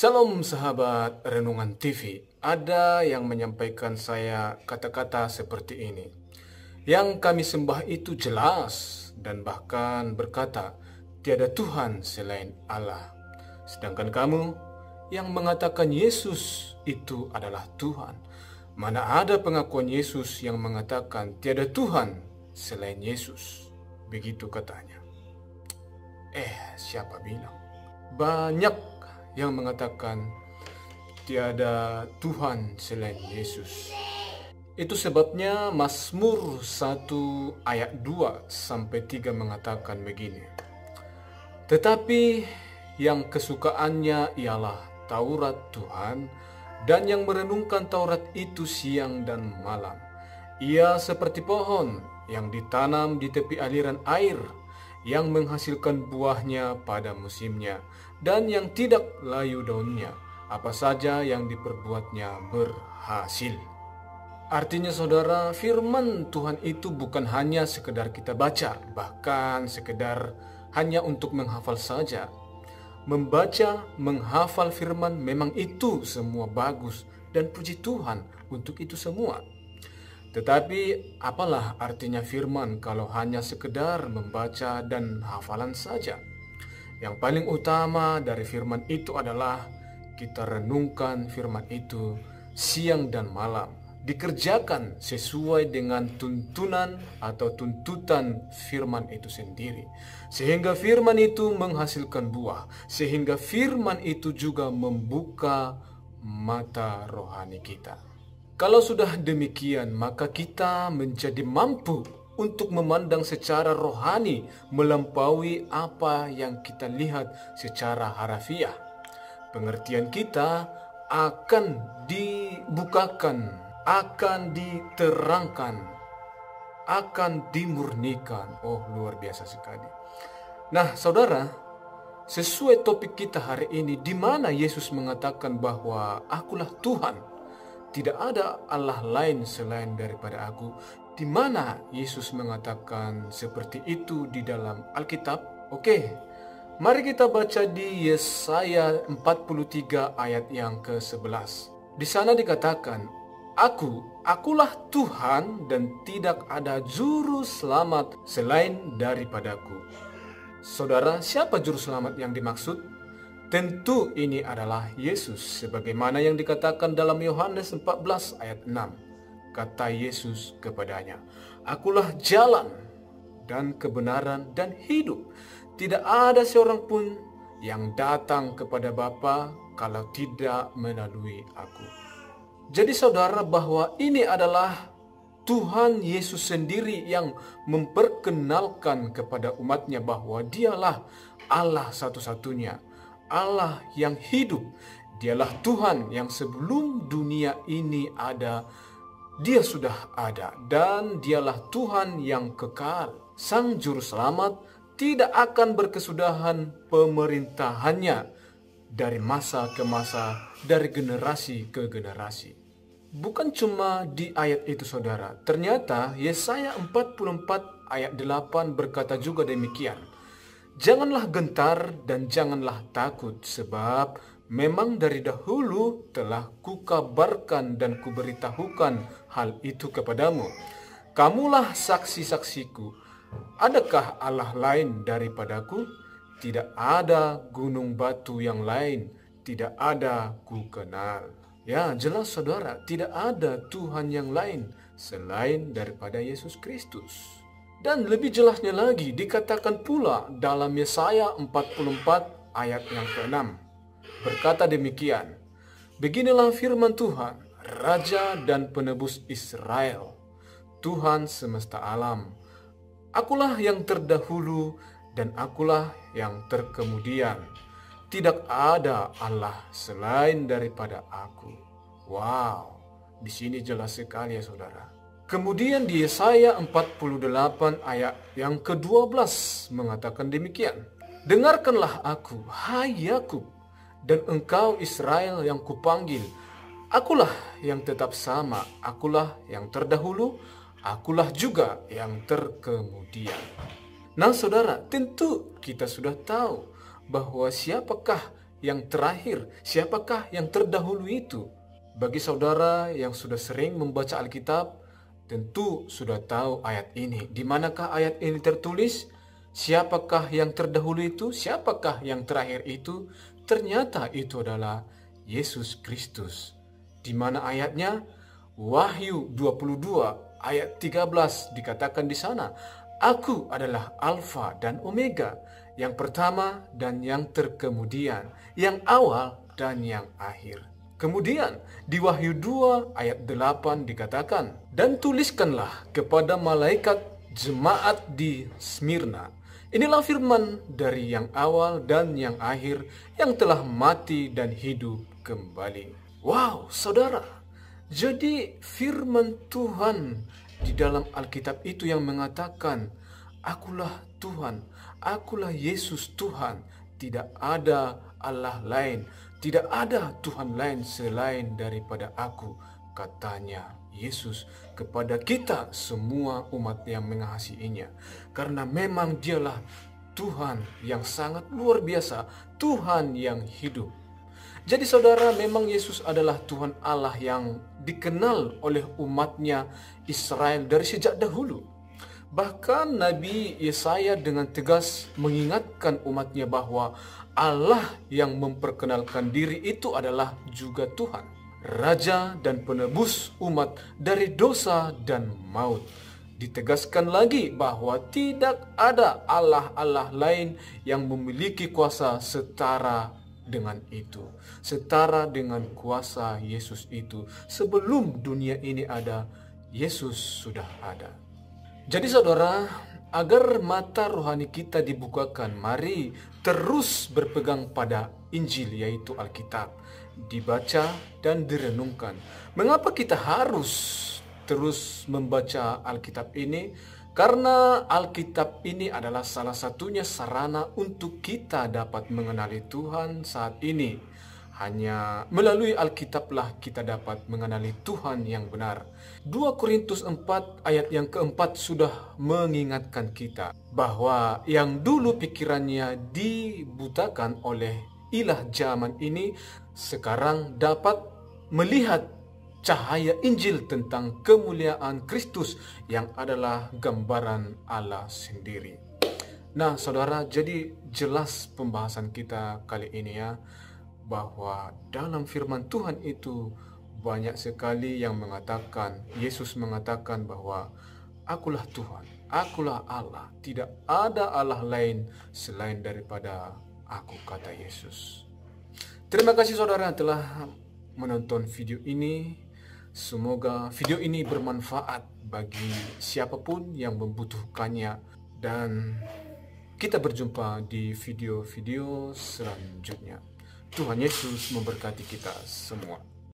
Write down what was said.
Salam sahabat Renungan TV. Ada yang menyampaikan saya kata-kata seperti ini. Yang kami sembah itu jelas dan bahkan berkata, tiada Tuhan selain Allah. Sedangkan kamu yang mengatakan Yesus itu adalah Tuhan. Mana ada pengakuan Yesus yang mengatakan tiada Tuhan selain Yesus. Begitu katanya. Siapa bilang? Banyak yang mengatakan tiada Tuhan selain Yesus. Itu sebabnya Mazmur 1 ayat 2 sampai 3 mengatakan begini. Tetapi yang kesukaannya ialah Taurat Tuhan, dan yang merenungkan Taurat itu siang dan malam. Ia seperti pohon yang ditanam di tepi aliran air, yang menghasilkan buahnya pada musimnya, dan yang tidak layu daunnya, apa saja yang diperbuatnya berhasil. Artinya saudara, firman Tuhan itu bukan hanya sekedar kita baca, bahkan sekedar hanya untuk menghafal saja. Membaca, menghafal firman memang itu semua bagus, dan puji Tuhan untuk itu semua. Tetapi apalah artinya firman kalau hanya sekedar membaca dan hafalan saja? Yang paling utama dari firman itu adalah kita renungkan firman itu siang dan malam. Dikerjakan sesuai dengan tuntunan atau tuntutan firman itu sendiri. Sehingga firman itu menghasilkan buah. Sehingga firman itu juga membuka mata rohani kita. Kalau sudah demikian, maka kita menjadi mampu untuk memandang secara rohani melampaui apa yang kita lihat secara harafiah. Pengertian kita akan dibukakan, akan diterangkan, akan dimurnikan. Oh, luar biasa sekali. Nah, saudara, sesuai topik kita hari ini, di mana Yesus mengatakan bahwa akulah Tuhan. Tidak ada Allah lain selain daripada aku. Di mana Yesus mengatakan seperti itu di dalam Alkitab? Oke, mari kita baca di Yesaya 43 ayat yang ke-11. Di sana dikatakan, Akulah Tuhan dan tidak ada juru selamat selain daripadaku. Saudara, siapa juru selamat yang dimaksud? Tentu ini adalah Yesus, sebagaimana yang dikatakan dalam Yohanes 14 ayat 6. Kata Yesus kepadanya, Akulah jalan dan kebenaran dan hidup. Tidak ada seorang pun yang datang kepada Bapa kalau tidak melalui aku. Jadi saudara, bahwa ini adalah Tuhan Yesus sendiri yang memperkenalkan kepada umatnya bahwa dialah Allah satu-satunya, Allah yang hidup. Dialah Tuhan yang sebelum dunia ini ada, Dia sudah ada, dan dialah Tuhan yang kekal. Sang Juru Selamat tidak akan berkesudahan pemerintahannya dari masa ke masa, dari generasi ke generasi. Bukan cuma di ayat itu saudara, ternyata Yesaya 44 ayat 8 berkata juga demikian. Janganlah gentar dan janganlah takut, sebab memang dari dahulu telah kukabarkan dan kuberitahukan hal itu kepadamu. Kamulah saksi-saksiku. Adakah Allah lain daripadaku? Tidak ada gunung batu yang lain, tidak ada ku kenal. Ya, jelas saudara, tidak ada Tuhan yang lain selain daripada Yesus Kristus. Dan lebih jelasnya lagi dikatakan pula dalam Yesaya 44 ayat yang ke-6. Berkata demikian, Beginilah firman Tuhan, Raja dan Penebus Israel, Tuhan semesta alam. Akulah yang terdahulu dan akulah yang terkemudian. Tidak ada Allah selain daripada aku. Wow, di sini jelas sekali ya saudara. Kemudian di Yesaya 48 ayat yang ke-12 mengatakan demikian. Dengarkanlah aku, hai Yakub, dan engkau Israel yang kupanggil. Akulah yang tetap sama, akulah yang terdahulu, akulah juga yang terkemudian. Nah saudara, tentu kita sudah tahu bahwa siapakah yang terakhir? Siapakah yang terdahulu itu? Bagi saudara yang sudah sering membaca Alkitab, tentu sudah tahu ayat ini. Di manakah ayat ini tertulis? Siapakah yang terdahulu itu? Siapakah yang terakhir itu? Ternyata itu adalah Yesus Kristus. Di mana ayatnya? Wahyu 22 ayat 13 dikatakan di sana, Aku adalah Alfa dan Omega, yang pertama dan yang terkemudian, yang awal dan yang akhir. Kemudian di Wahyu 2 ayat 8 dikatakan, Dan tuliskanlah kepada malaikat jemaat di Smyrna, inilah firman dari yang awal dan yang akhir, yang telah mati dan hidup kembali. Wow, saudara, jadi firman Tuhan di dalam Alkitab itu yang mengatakan, Akulah Tuhan, akulah Yesus Tuhan, tidak ada Allah lain, tidak ada Tuhan lain selain daripada aku, katanya Yesus kepada kita semua umat yang mengasihinya. Karena memang dialah Tuhan yang sangat luar biasa, Tuhan yang hidup. Jadi saudara, memang Yesus adalah Tuhan Allah yang dikenal oleh umatnya Israel dari sejak dahulu. Bahkan Nabi Yesaya dengan tegas mengingatkan umatnya bahwa Allah yang memperkenalkan diri itu adalah juga Tuhan, Raja dan penebus umat dari dosa dan maut. Ditegaskan lagi bahwa tidak ada Allah-Allah lain yang memiliki kuasa setara dengan itu, setara dengan kuasa Yesus itu. Sebelum dunia ini ada, Yesus sudah ada. Jadi saudara, agar mata rohani kita dibukakan, mari terus berpegang pada Injil, yaitu Alkitab, dibaca dan direnungkan. Mengapa kita harus terus membaca Alkitab ini? Karena Alkitab ini adalah salah satunya sarana untuk kita dapat mengenali Tuhan saat ini. Hanya melalui Alkitablah kita dapat mengenali Tuhan yang benar. 2 Korintus 4 ayat yang keempat sudah mengingatkan kita bahwa yang dulu pikirannya dibutakan oleh ilah zaman ini, sekarang dapat melihat cahaya Injil tentang kemuliaan Kristus yang adalah gambaran Allah sendiri. Nah saudara, jadi jelas pembahasan kita kali ini ya, bahwa dalam firman Tuhan itu banyak sekali yang mengatakan, Yesus mengatakan bahwa Akulah Tuhan, Akulah Allah, tidak ada Allah lain selain daripada Aku, kata Yesus. Terima kasih saudara yang telah menonton video ini. Semoga video ini bermanfaat bagi siapapun yang membutuhkannya, dan kita berjumpa di video-video selanjutnya. Tuhan Yesus memberkati kita semua.